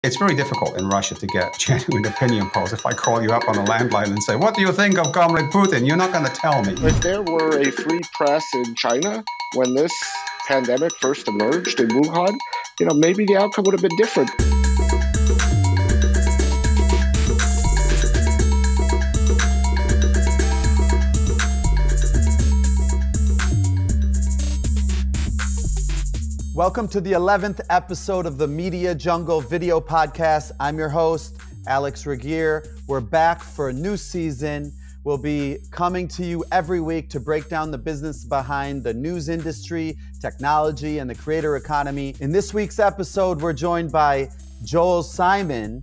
It's very difficult in Russia to get genuine opinion polls. If I call you up on a landline and say, what do you think of Comrade Putin? You're not going to tell me. If there were a free press in China when this pandemic first emerged in Wuhan, maybe the outcome would have been different. Welcome to the 11th episode of the Media Jungle video podcast. I'm your host, Alex Ragir. We're back for a new season. We'll be coming to you every week to break down the business behind the news industry, technology, and the creator economy. In this week's episode, we're joined by Joel Simon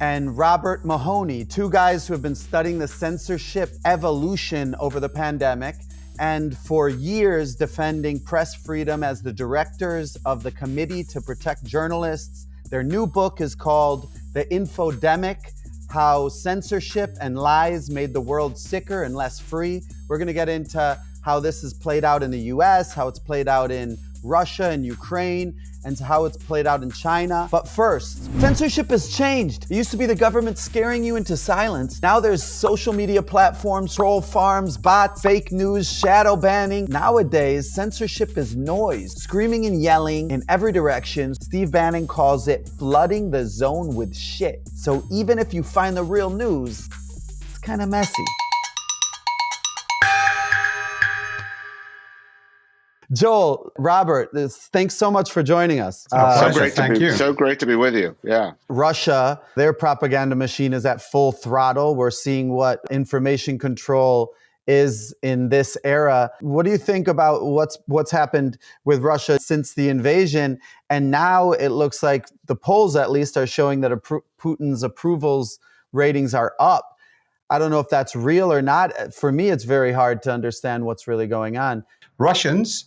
and Robert Mahoney, two guys who have been studying the censorship evolution over the pandemic and for years defending press freedom as the directors of the Committee to Protect Journalists. Their new book is called The Infodemic: How Censorship and Lies Made the World Sicker and Less Free. We're going to get into how this has played out in the US, how it's played out in Russia and Ukraine, and how it's played out in China. But first, censorship has changed. It used to be the government scaring you into silence. Now there's social media platforms, troll farms, bots, fake news, shadow banning. Nowadays, censorship is noise, screaming and yelling in every direction. Steve Bannon calls it flooding the zone with shit. So even if you find the real news, it's kind of messy. Joel, Robert, thanks so much for joining us. So great to be with you. Yeah. Russia, their propaganda machine is at full throttle. We're seeing what information control is in this era. What do you think about what's happened with Russia since the invasion? And now it looks like the polls at least are showing that Putin's approvals ratings are up. I don't know if that's real or not. For me, it's very hard to understand what's really going on. Russians,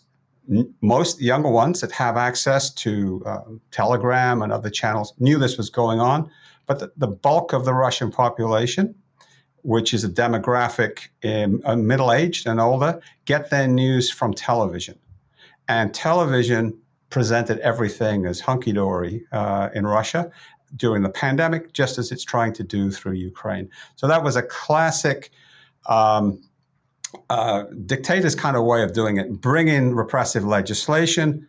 most younger ones that have access to Telegram and other channels, knew this was going on. But the bulk of the Russian population, which is a demographic middle-aged and older, get their news from television. And television presented everything as hunky-dory in Russia during the pandemic, just as it's trying to do through Ukraine. So that was a classic dictator's kind of way of doing it. Bring in repressive legislation,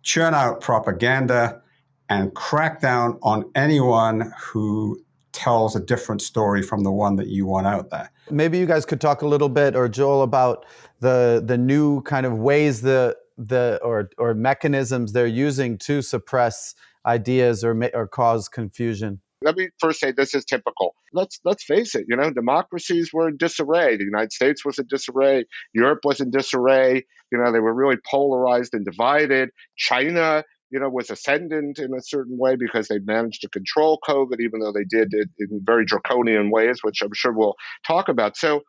churn out propaganda, and crack down on anyone who tells a different story from the one that you want out there. Maybe you guys could talk a little bit, or Joel, about the new kind of ways or mechanisms they're using to suppress ideas or cause confusion. Let me first say this is typical. Let's face it, democracies were in disarray. The United States was in disarray. Europe was in disarray. They were really polarized and divided. China, was ascendant in a certain way because they managed to control COVID, even though they did it in very draconian ways, which I'm sure we'll talk about. So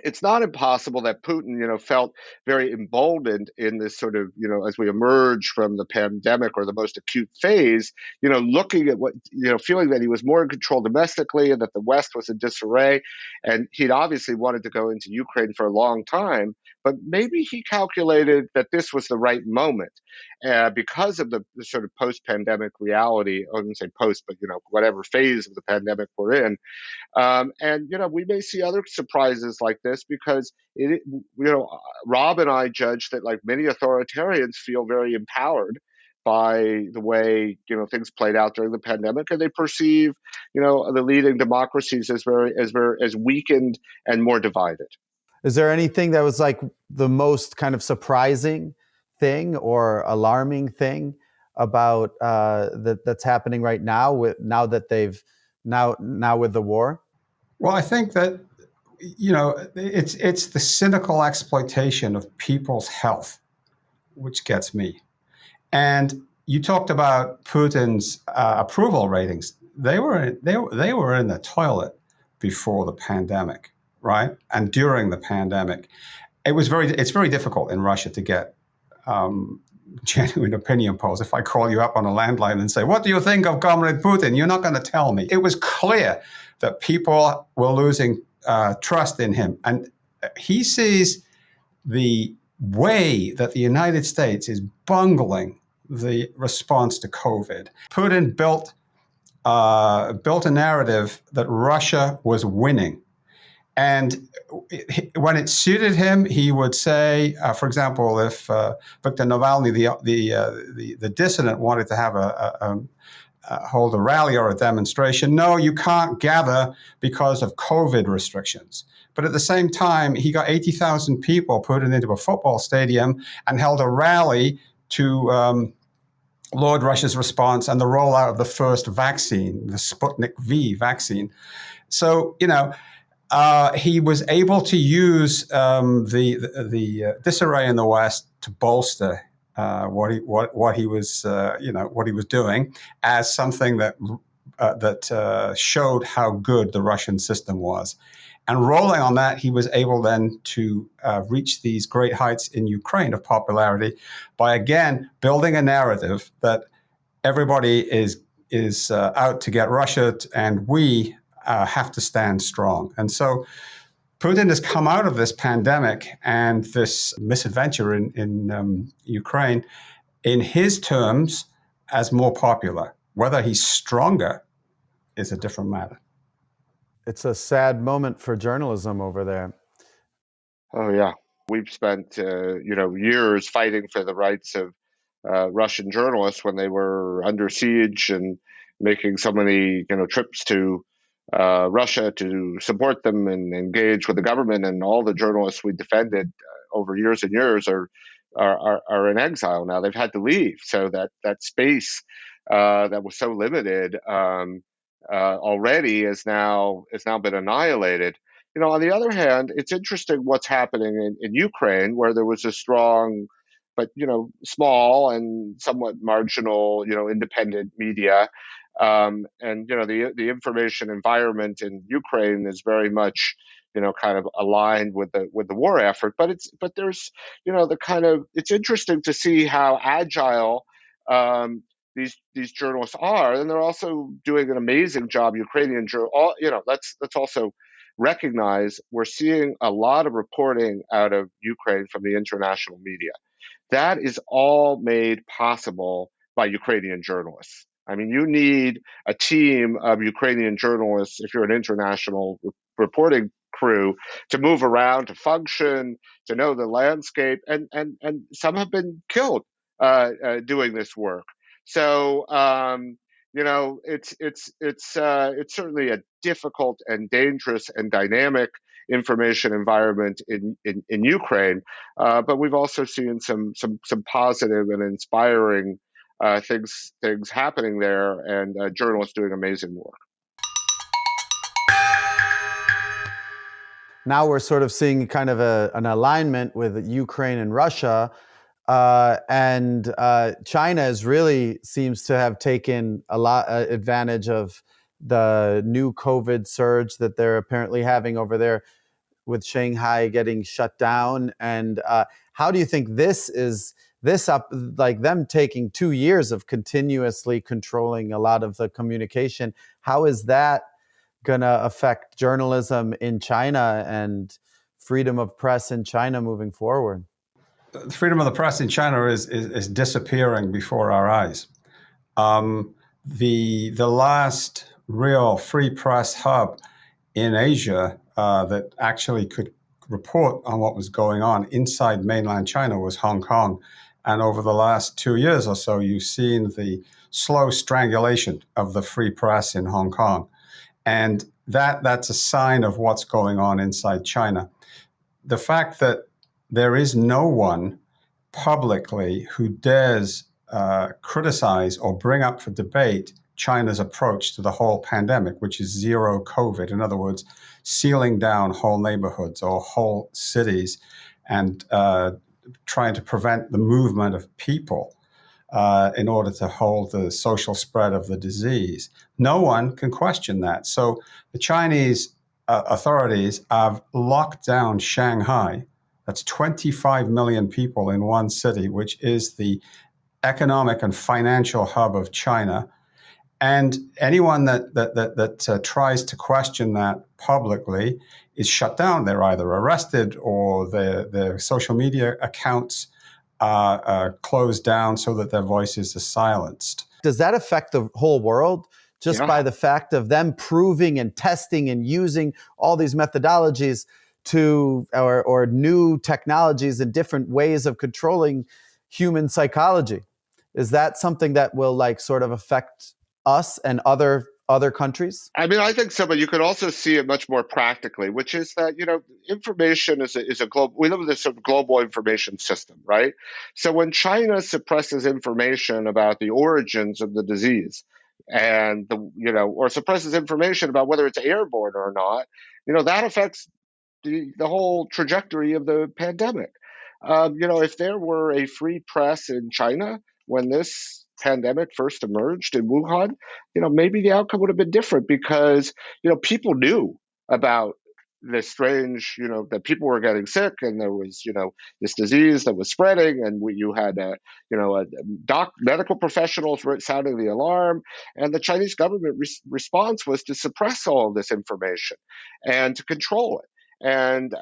it's not impossible that Putin, felt very emboldened in this sort of, as we emerge from the pandemic or the most acute phase, looking at what, feeling that he was more in control domestically and that the West was in disarray. And he'd obviously wanted to go into Ukraine for a long time, but maybe he calculated that this was the right moment because of the sort of post-pandemic reality. I wouldn't say post, but, whatever phase of the pandemic we're in. And we may see other surprises like this because Rob and I judge that, like many authoritarians, feel very empowered by the way things played out during the pandemic, and they perceive the leading democracies as as weakened and more divided. Is there anything that was like the most kind of surprising thing or alarming thing about that's happening right now now with the war? Well, I think that, it's the cynical exploitation of people's health, which gets me. And you talked about Putin's approval ratings. They were in the toilet before the pandemic, right? And during the pandemic, it's very difficult in Russia to get genuine opinion polls. If I call you up on a landline and say, what do you think of Comrade Putin? You're not going to tell me. It was clear that people were losing trust in him. And he sees the way that the United States is bungling the response to COVID. Putin built built a narrative that Russia was winning. And when it suited him, he would say, for example, if Viktor Navalny, the dissident, wanted to have hold a rally or a demonstration, no, you can't gather because of COVID restrictions. But at the same time, he got 80,000 people put into a football stadium and held a rally to laud Russia's response and the rollout of the first vaccine, the Sputnik V vaccine. So, he was able to use the disarray in the West to bolster what he was doing as something that showed how good the Russian system was. And rolling on that, he was able then to reach these great heights in Ukraine of popularity by, again, building a narrative that everybody is out to get Russia, and we have to stand strong. And so Putin has come out of this pandemic and this misadventure in Ukraine, in his terms, as more popular. Whether he's stronger is a different matter. It's a sad moment for journalism over there. Oh, yeah. We've spent, years fighting for the rights of Russian journalists when they were under siege and making so many, trips to Russia to support them and engage with the government. And all the journalists we defended over years and years are in exile now. They've had to leave. So that space that was so limited already is now been annihilated. On the other hand, it's interesting what's happening in Ukraine, where there was a strong, but small and somewhat marginal, independent media, and the information environment in Ukraine is very much, kind of aligned with the war effort. But there's it's interesting to see how agile these journalists are, and they're also doing an amazing job. Ukrainian let's also recognize we're seeing a lot of reporting out of Ukraine from the international media. That is all made possible by Ukrainian journalists. I mean, you need a team of Ukrainian journalists, if you're an international reporting crew, to move around, to function, to know the landscape, and some have been killed doing this work. So it's certainly a difficult and dangerous and dynamic information environment in Ukraine, but we've also seen some positive and inspiring things happening there, and journalists doing amazing work. Now we're sort of seeing kind of an alignment with Ukraine and Russia. And China really seems to have taken a lot advantage of the new COVID surge that they're apparently having over there, with Shanghai getting shut down. And how do you think this up, like them taking 2 years of continuously controlling a lot of the communication? How is that going to affect journalism in China and freedom of press in China moving forward? The freedom of the press in China is disappearing before our eyes. The last real free press hub in Asia that actually could report on what was going on inside mainland China was Hong Kong. And over the last 2 years or so, you've seen the slow strangulation of the free press in Hong Kong. And that's a sign of what's going on inside China. The fact that there is no one publicly who dares criticize or bring up for debate China's approach to the whole pandemic, which is zero COVID. In other words, sealing down whole neighborhoods or whole cities and trying to prevent the movement of people in order to hold the social spread of the disease. No one can question that. So the Chinese authorities have locked down Shanghai. That's 25 million people in one city, which is the economic and financial hub of China. And anyone that tries to question that publicly is shut down. They're either arrested or their social media accounts are closed down so that their voices are silenced. Does that affect the whole world? just Yeah. by the fact of them proving and testing and using all these methodologies or new technologies and different ways of controlling human psychology. Is that something that will like sort of affect us and other countries? I mean, I think so, but you could also see it much more practically, which is that, information is a global, we live in this sort of global information system, right? So when China suppresses information about the origins of the disease and or suppresses information about whether it's airborne or not, that affects the whole trajectory of the pandemic. If there were a free press in China when this pandemic first emerged in Wuhan, maybe the outcome would have been different because, people knew about this strange, that people were getting sick and there was, this disease that was spreading, and you had, medical professionals sounding the alarm, and the Chinese government response was to suppress all of this information and to control it. And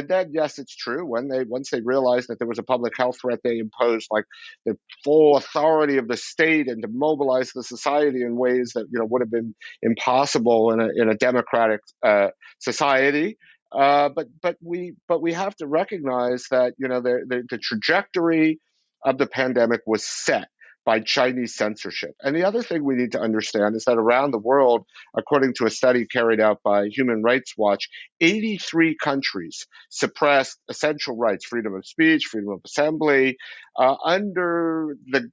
then, yes, it's true. Once they realized that there was a public health threat, they imposed like the full authority of the state and to mobilize the society in ways that would have been impossible in a democratic society. But we have to recognize that the trajectory of the pandemic was set by Chinese censorship. And the other thing we need to understand is that around the world, according to a study carried out by Human Rights Watch, 83 countries suppressed essential rights, freedom of speech, freedom of assembly, under the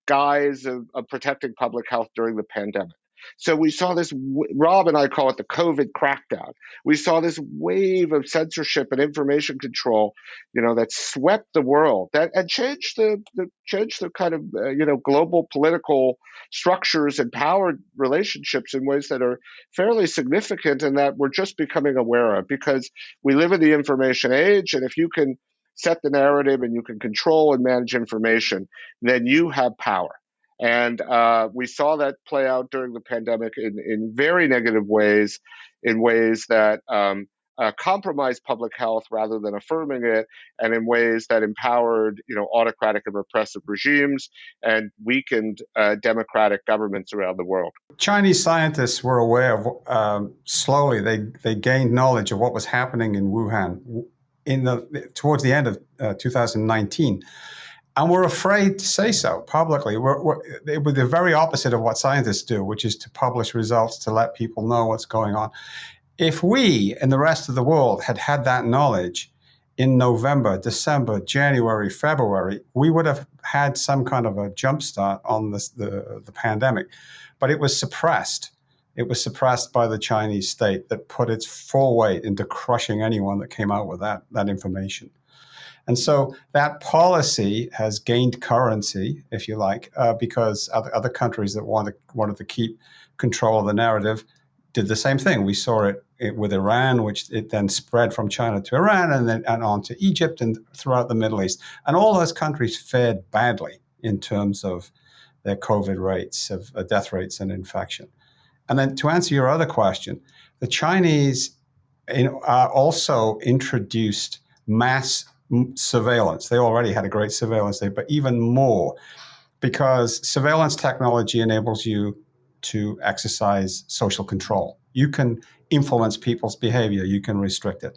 guise of protecting public health during the pandemic. So we saw this, Rob and I call it the COVID crackdown. We saw this wave of censorship and information control, that swept the world and changed the kind of, global political structures and power relationships in ways that are fairly significant and that we're just becoming aware of because we live in the information age. And if you can set the narrative and you can control and manage information, then you have power. And we saw that play out during the pandemic in very negative ways, in ways that compromised public health rather than affirming it, and in ways that empowered, autocratic and repressive regimes and weakened democratic governments around the world. Chinese scientists were aware of, slowly, they gained knowledge of what was happening in Wuhan towards the end of 2019. And we're afraid to say so publicly. It was the very opposite of what scientists do, which is to publish results to let people know what's going on. If we and the rest of the world had had that knowledge in November, December, January, February, we would have had some kind of a jumpstart on the pandemic. But it was suppressed. It was suppressed by the Chinese state that put its full weight into crushing anyone that came out with that information. And so that policy has gained currency, if you like, because other countries that wanted to keep control of the narrative did the same thing. We saw it with Iran, which it then spread from China to Iran and on to Egypt and throughout the Middle East. And all those countries fared badly in terms of their COVID rates, of death rates and infection. And then to answer your other question, the Chinese also introduced mass surveillance. They already had a great surveillance there, but even more because surveillance technology enables you to exercise social control. You can influence people's behavior. You can restrict it.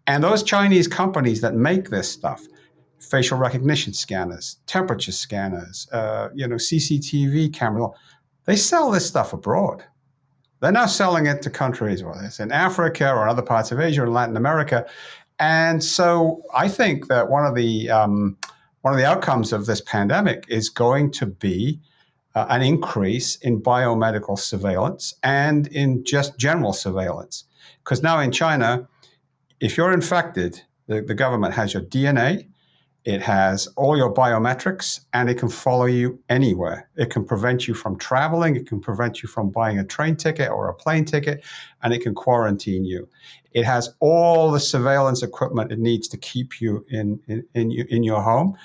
And those Chinese companies that make this stuff, facial recognition scanners, temperature scanners, CCTV cameras, they sell this stuff abroad. They're now selling it to countries, whether it's in Africa or other parts of Asia and Latin America. And so I think that one of the outcomes of this pandemic is going to be an increase in biomedical surveillance and in just general surveillance. Because now in China, if you're infected, the government has your DNA, it has all your biometrics, and it can follow you anywhere. It can prevent you from traveling, it can prevent you from buying a train ticket or a plane ticket, and it can quarantine you. It has all the surveillance equipment it needs to keep you in your home.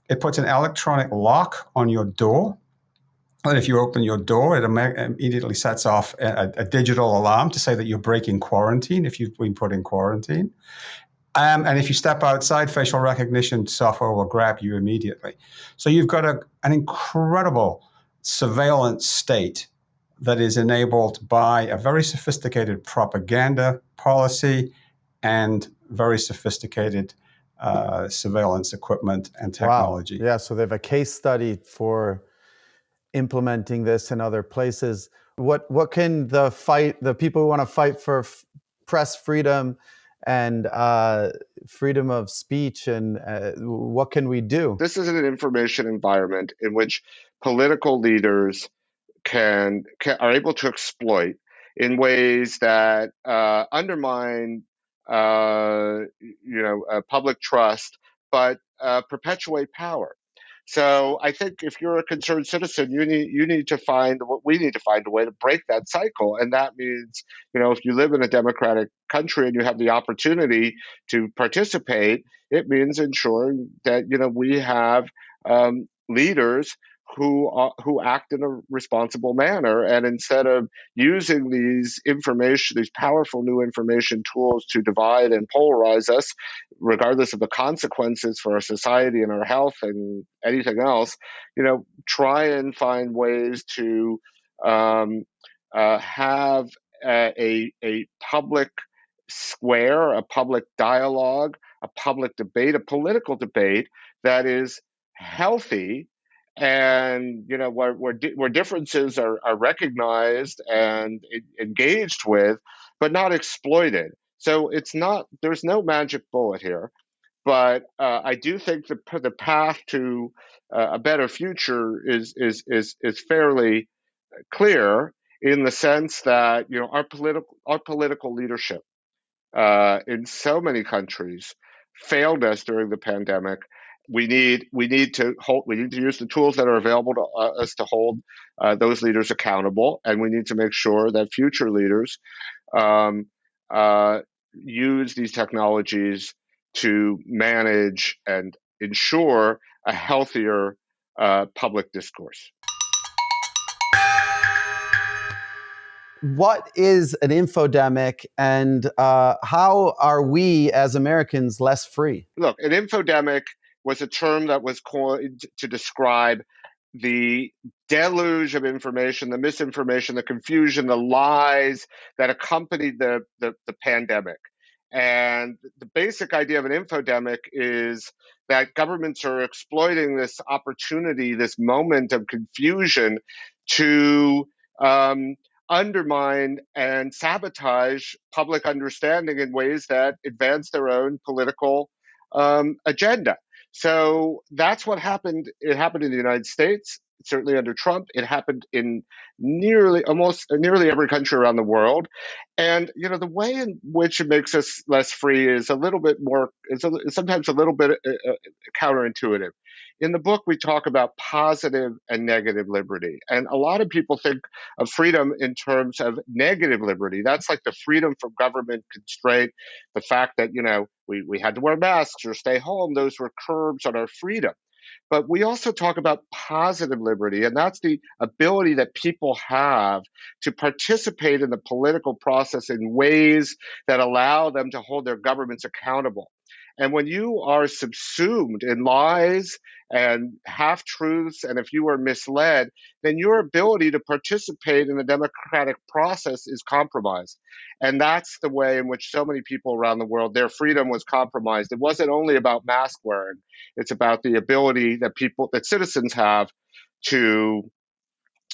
It puts an electronic lock on your door. And if you open your door, it immediately sets off a digital alarm to say that you're breaking quarantine if you've been put in quarantine. And if you step outside, facial recognition software will grab you immediately. So you've got an incredible surveillance state that is enabled by a very sophisticated propaganda policy and very sophisticated surveillance equipment and technology. Wow. Yeah, so they have a case study for implementing this in other places. What can the people who want to fight for press freedom and freedom of speech, and what can we do? This is an information environment in which political leaders are able to exploit in ways that undermine public trust, but perpetuate power. So I think if you're a concerned citizen, we need to find a way to break that cycle. And that means, if you live in a democratic country and you have the opportunity to participate, it means ensuring that, we have leaders who act in a responsible manner. And instead of using these powerful new information tools to divide and polarize us, regardless of the consequences for our society and our health and anything else, try and find ways to have a public square, a public dialogue, a public debate, a political debate that is healthy, and where differences are recognized and engaged with, but not exploited. So there's no magic bullet here, but I do think the path to a better future is fairly clear, in the sense that our political leadership in so many countries failed us during the pandemic. We need to use the tools that are available to us to hold those leaders accountable, and we need to make sure that future leaders use these technologies to manage and ensure a healthier public discourse. What is an infodemic, and how are we as Americans less free? Look, an infodemic was a term that was coined to describe the deluge of information, the misinformation, the confusion, the lies that accompanied the pandemic. And the basic idea of an infodemic is that governments are exploiting this opportunity, this moment of confusion, to undermine and sabotage public understanding in ways that advance their own political agenda. So that's what happened. It happened in the United States, certainly under Trump. It happened in nearly every country around the world. And the way in which it makes us less free is sometimes a little bit counterintuitive. In the book, we talk about positive and negative liberty. And a lot of people think of freedom in terms of negative liberty. That's like the freedom from government constraint, the fact that, we had to wear masks or stay home. Those were curbs on our freedom. But we also talk about positive liberty, and that's the ability that people have to participate in the political process in ways that allow them to hold their governments accountable. And when you are subsumed in lies and half-truths, and if you are misled, then your ability to participate in the democratic process is compromised. And that's the way in which so many people around the world, their freedom was compromised. It wasn't only about mask wearing. It's about the ability that citizens have to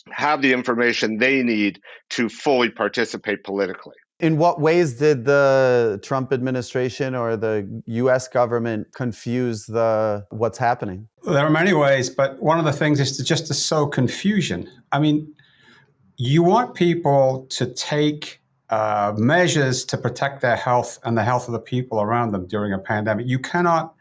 have the information they need to fully participate politically. In what ways did the Trump administration or the U.S. government confuse what's happening? There are many ways, but one of the things is to sow confusion. I mean, you want people to take measures to protect their health and the health of the people around them during a pandemic. You cannot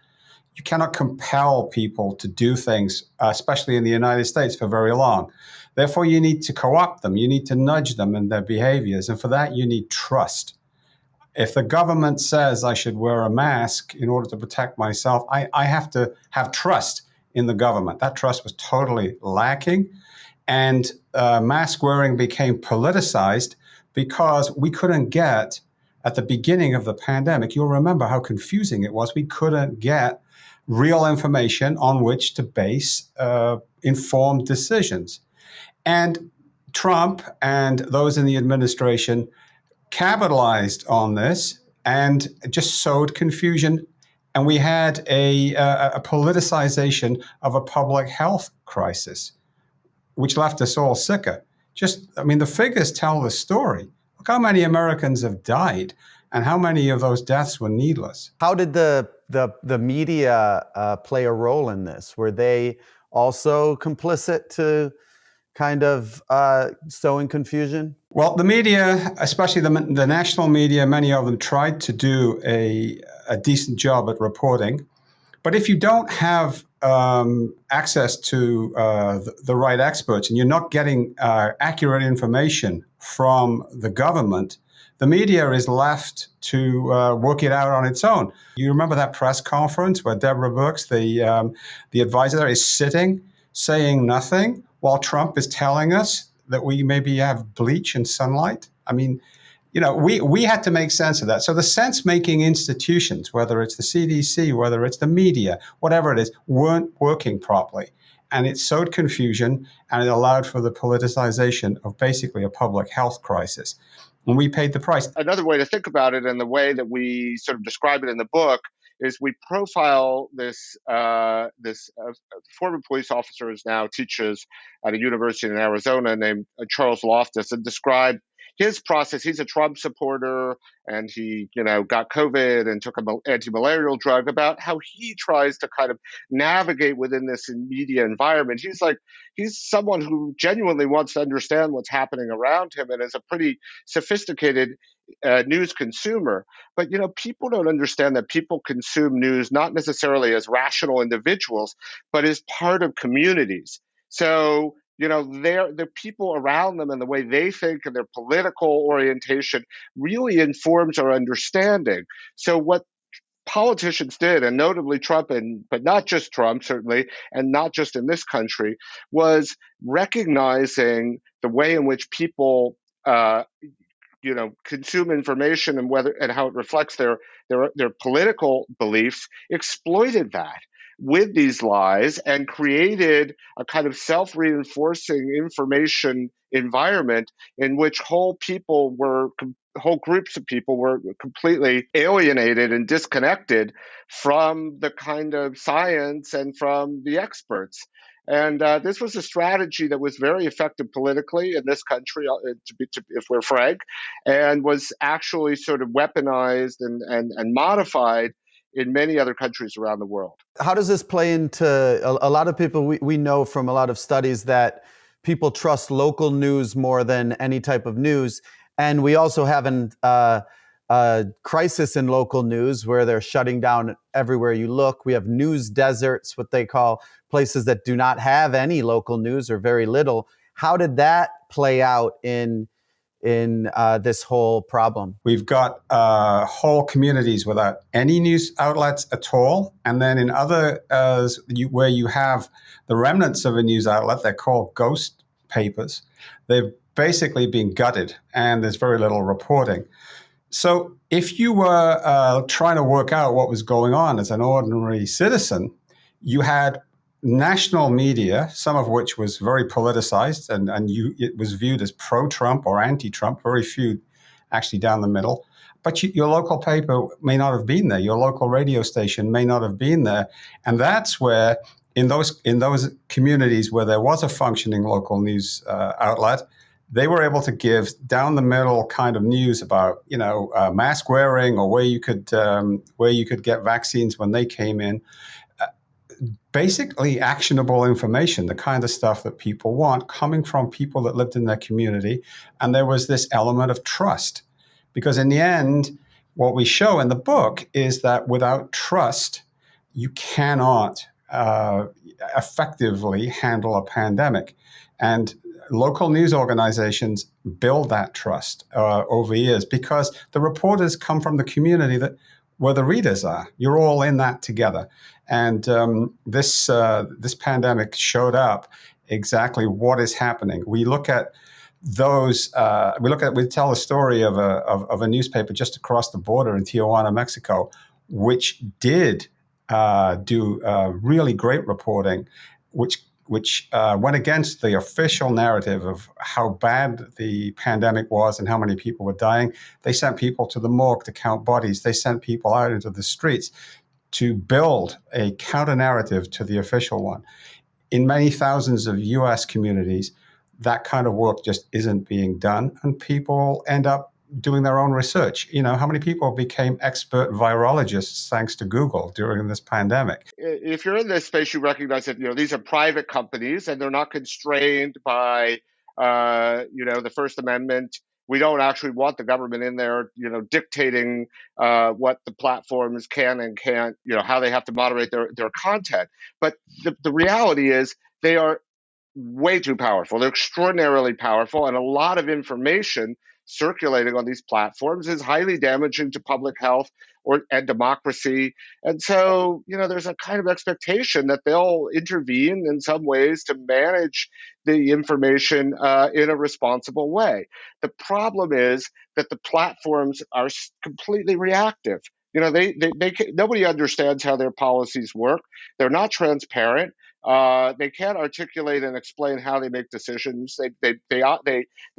compel people to do things, especially in the United States, for very long. Therefore, you need to co-opt them. You need to nudge them in their behaviors. And for that, you need trust. If the government says I should wear a mask in order to protect myself, I have to have trust in the government. That trust was totally lacking. And mask wearing became politicized because we couldn't get, at the beginning of the pandemic, you'll remember how confusing it was. We couldn't get real information on which to base informed decisions. And Trump and those in the administration capitalized on this and just sowed confusion. And we had a politicization of a public health crisis, which left us all sicker. The figures tell the story. Look how many Americans have died and how many of those deaths were needless. How did the media play a role in this? Were they also complicit to kind of sowing confusion? Well, the media, especially the national media, many of them tried to do a decent job at reporting. But if you don't have access to the right experts and you're not getting accurate information from the government, the media is left to work it out on its own. You remember that press conference where Deborah Birx, the advisor, is sitting saying nothing while Trump is telling us that we maybe have bleach and sunlight? We had to make sense of that. So the sense-making institutions, whether it's the CDC, whether it's the media, whatever it is, weren't working properly. And it sowed confusion, and it allowed for the politicization of basically a public health crisis. And we paid the price. Another way to think about it, and the way that we sort of describe it in the book, is we profile this former police officer who now teaches at a university in Arizona named Charles Loftus, and describe his process. He's a Trump supporter, and he, got COVID and took an anti-malarial drug, about how he tries to kind of navigate within this media environment. He's someone who genuinely wants to understand what's happening around him and is a pretty sophisticated news consumer. But, people don't understand that people consume news not necessarily as rational individuals, but as part of communities. So, the people around them and the way they think and their political orientation really informs our understanding. So what politicians did, and notably Trump, but not just Trump, certainly, and not just in this country, was recognizing the way in which people consume information and how it reflects their political beliefs, exploited that with these lies and created a kind of self-reinforcing information environment in which whole groups of people were completely alienated and disconnected from the kind of science and from the experts. And this was a strategy that was very effective politically in this country, if we're frank, and was actually sort of weaponized and modified in many other countries around the world. How does this play into a lot of people? We know from a lot of studies that people trust local news more than any type of news. And we also have a crisis in local news where they're shutting down everywhere you look. We have news deserts, what they call places that do not have any local news or very little. How did that play out in this whole problem? We've got whole communities without any news outlets at all. And then in other, where you have the remnants of a news outlet, they're called ghost papers. They've basically been gutted, and there's very little reporting. So if you were trying to work out what was going on as an ordinary citizen, you had national media, some of which was very politicized, and it was viewed as pro-Trump or anti-Trump, very few actually down the middle. But your local paper may not have been there. Your local radio station may not have been there. And that's where, in those communities where there was a functioning local news outlet, they were able to give down the middle kind of news about, mask wearing or where you could get vaccines when they came in. Basically actionable information, the kind of stuff that people want, coming from people that lived in their community. And there was this element of trust. Because in the end, what we show in the book is that without trust, you cannot effectively handle a pandemic. And local news organizations build that trust over years because the reporters come from the community where the readers are. You're all in that together. And this pandemic showed up exactly what is happening. We look at those. We tell the story of a newspaper just across the border in Tijuana, Mexico, which did do really great reporting, which which went against the official narrative of how bad the pandemic was and how many people were dying. They sent people to the morgue to count bodies. They sent people out into the streets to build a counter-narrative to the official one. In many thousands of US communities, that kind of work just isn't being done, and people end up doing their own research. How many people became expert virologists thanks to Google during this pandemic? If you're in this space, you recognize that these are private companies and they're not constrained by the First Amendment. We don't actually want the government in there, dictating what the platforms can and can't, how they have to moderate their content. But the reality is they are way too powerful. They're extraordinarily powerful, and a lot of information circulating on these platforms is highly damaging to public health and democracy. And so, there's a kind of expectation that they'll intervene in some ways to manage the information in a responsible way. The problem is that the platforms are completely reactive. Nobody understands how their policies work. They're not transparent. They can't articulate and explain how they make decisions. They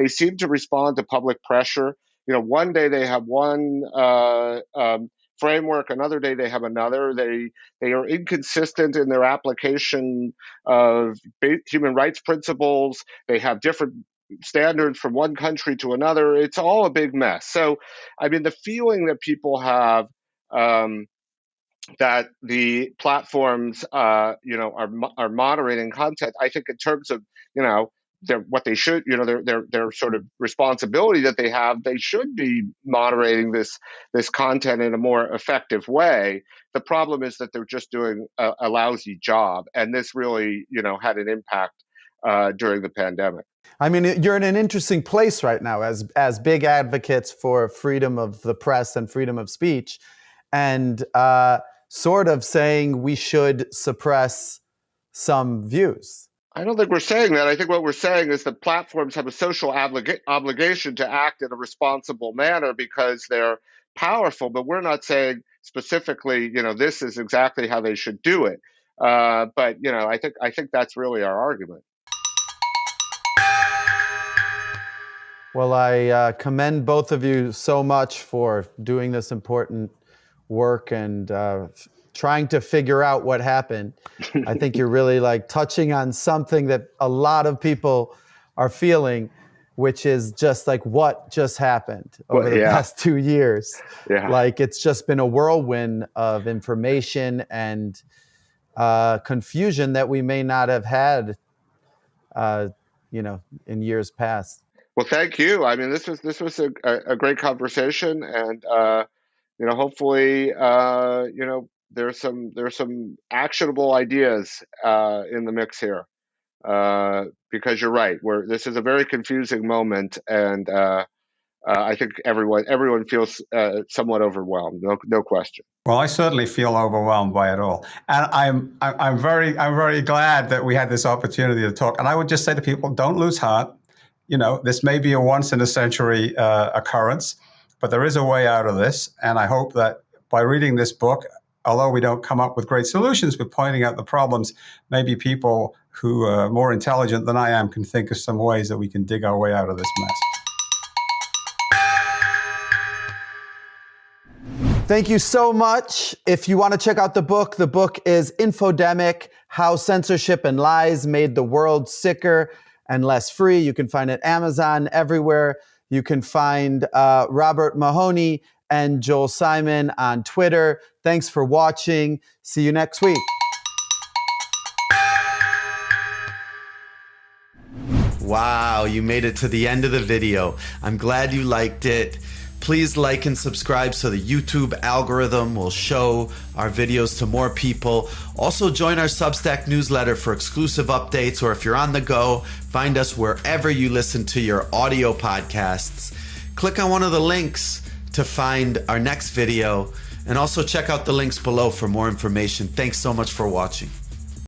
seem to respond to public pressure. One day they have one framework, another day they have another. They are inconsistent in their application of human rights principles. They have different standards from one country to another. It's all a big mess. So, the feeling that people have that the platforms, are moderating content, I think in terms of, what they should, their sort of responsibility that they have, they should be moderating this content in a more effective way. The problem is that they're just doing a lousy job, and this really, had an impact during the pandemic. You're in an interesting place right now as big advocates for freedom of the press and freedom of speech, and sort of saying we should suppress some views. I don't think we're saying that. I think what we're saying is that platforms have a social obligation to act in a responsible manner because they're powerful, but we're not saying specifically, this is exactly how they should do it. But I think that's really our argument. Well, I commend both of you so much for doing this important work and trying to figure out what happened. I think you're really touching on something that a lot of people are feeling, which is just what just happened over the past 2 years. Yeah. It's just been a whirlwind of information and confusion that we may not have had, in years past. Well, thank you. This was a great conversation, and hopefully, there's some actionable ideas in the mix here, because you're right. This is a very confusing moment, and I think everyone feels somewhat overwhelmed. No question. Well, I certainly feel overwhelmed by it all, and I'm very glad that we had this opportunity to talk. And I would just say to people, don't lose heart. This may be a once in a century occurrence, but there is a way out of this. And I hope that by reading this book, although we don't come up with great solutions, but pointing out the problems, maybe people who are more intelligent than I am can think of some ways that we can dig our way out of this mess. Thank you so much. If you want to check out the book is Infodemic, How Censorship and Lies Made the World Sicker and Less Free. You can find it Amazon, everywhere. You can find Robert Mahoney and Joel Simon on Twitter. Thanks for watching. See you next week. Wow, you made it to the end of the video. I'm glad you liked it. Please like and subscribe so the YouTube algorithm will show our videos to more people. Also join our Substack newsletter for exclusive updates, or if you're on the go, find us wherever you listen to your audio podcasts. Click on one of the links to find our next video, and also check out the links below for more information. Thanks so much for watching.